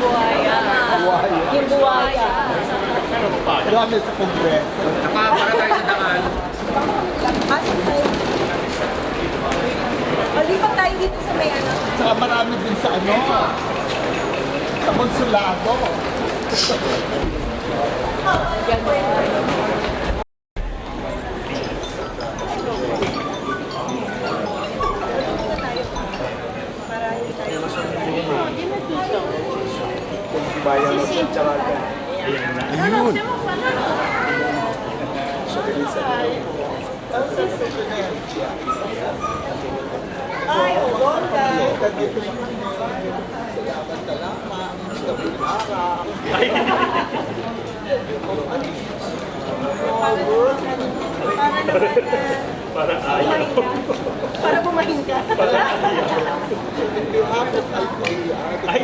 Buhaya. Yung buhaya. Marami sa Kongres. Para tayo sa daan. Pasok tayo. Malipat tayo dito sa may ano. Saka marami din sa ano, sa konsulado. Bayan mo sa Charaga. Ayun! Ay, ugon ka. Para ayaw. Para bumahin ka. Ay,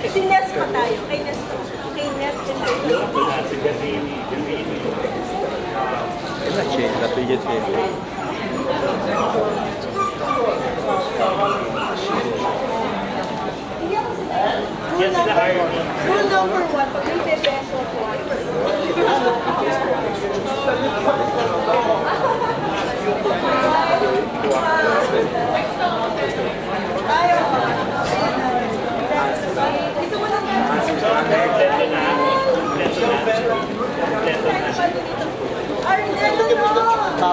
Si Nes pa tayo. Kay Nes pa. Kay Nes. wala si Gazini. Yan sila Hardy. Rule number 1. Pag may bebeso ko. Tayo. Ito mo lang. Arnello, no!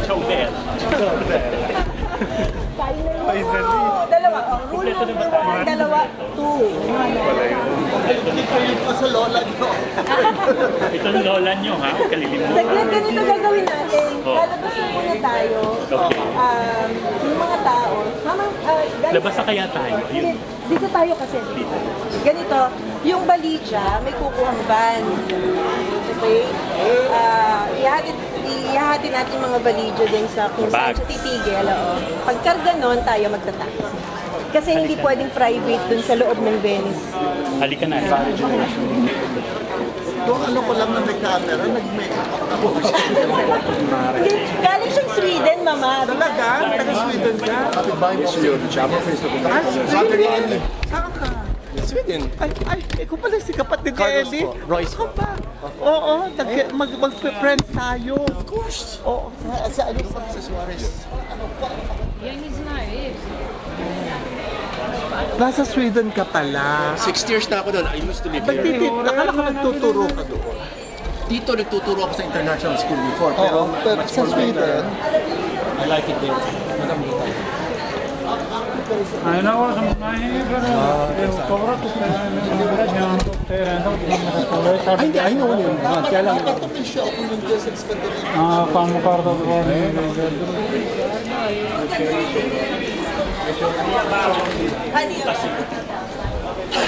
Chowder. Dalawa. Rule number 1. Dalawa. 2. Ikalit pa sa lola nyo. Ito ang lola nyo, ha? Kalilimutan. Saglit, ganito gagawin natin. Lalabasin muna tayo. Okay. Yung mga tao. Mama, guys. Labas na kaya tayo? Yun. Dito tayo kasi. Ganito, yung balija, may kukuhang van. Okay? Ihahati natin yung mga balija din sa kung saan siya titigil. Pagkarga nun, tayo magtatax. Kasi hindi pwedeng private dun sa loob ng Venice. Halika na. Kung ano ko lang na may camera, nag-make-up ako. Hindi, galing siyang Sweden, mama. Talaga? Taga-Sweden ka? Sweden? Saan ka? Sweden. Ay, ikaw pala si kapatid ni Carlos Ellie. po, Royce Ikaw pa? Oo, mag-friends tayo. Of course. Oo, sa ano sa Suarez. Nasa Sweden ka pala. 6 years na ako doon. I used to live here. Akala ko nagtuturo ka doon. Dito nagtuturo ako sa international school before. Oo, pero sa Sweden, I like it there. I know what I'm pero cobra to Hindi, I know yun. Kaya lang. nakatabi siya ako ng Diyos Expedition. kamu kartu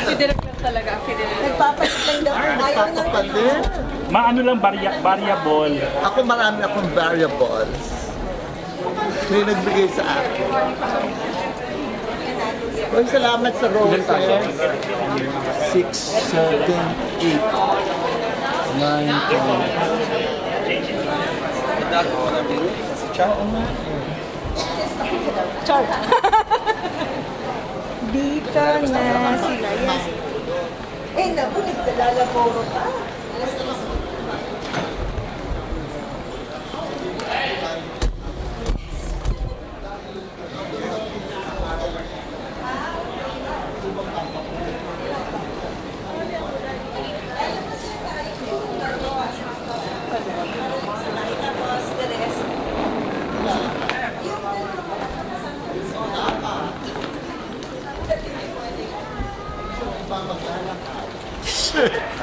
Si Director talaga. Nagpapalitan daw. Ayaw ng Kapatid, Maano lang, variable. ako marami akong variables. May nagbigay sa akin. Uy, salamat sa roses. 6, 7, 8, 9, 10. Char. Dito na sila. Yes. Naku, naglalaboro pa.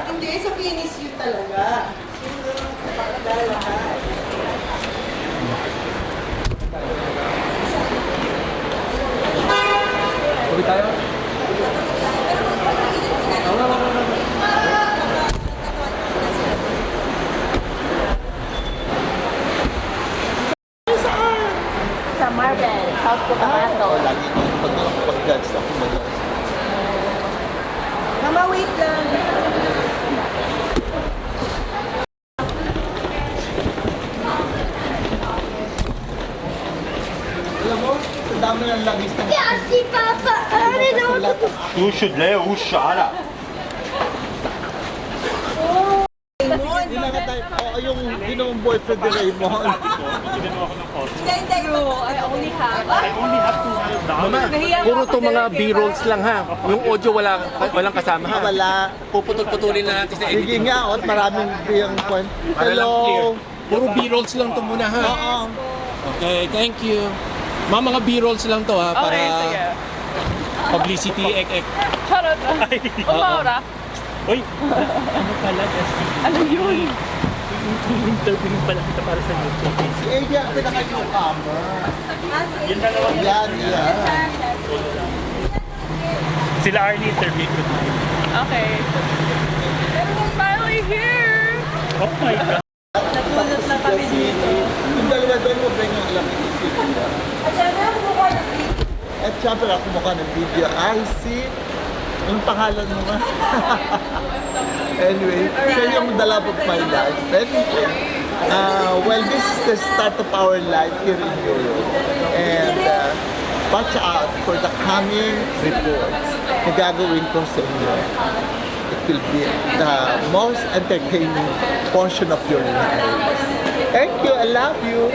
Hindi, sa Venice yun talaga. Tuloy tayo? Sa Marvel, South Cotabato. Lagi ko pag-judge ako mag- Mama, wait lang. namin ang langis ng Si Papa, ano na ako? You should lay ushara. Hindi na nga tayo, yung ginawang boyfriend ni Raymond. Ginagawa ko ng cost. Hindi, I only have. I only have $200. Puro to mga B-rolls lang ha. Yung audio walang kasama ha. Wala. Puputol-putulin na natin sa Sige editing. nga, at maraming yung point. Para lang clear. Hello. Puro B-rolls lang to muna ha. Oo. Okay, thank you. Mga B-rolls lang to ha. Para publicity, Charot. Umaura. Uy, ano pala? Ano yun? Interview pala kita para sa YouTube. Si Eja, pinaka-newcomer. Yung dalawa Yan, yan. sila Arnie interview ko. Okay. Finally here! Oh my God. Nagpunot na kami dito. Yung dalawa doon mo, bring yung ilang isip. At syempre ako mukha ng video. I see. Anong pangalan mo nga? Anyway, siya yung the love of my life. Anyway, well, this is the start of our life here in Europe. And watch out for the coming reports na gagawin ko sa inyo. It will be the most entertaining portion of your life. Thank you. I love you.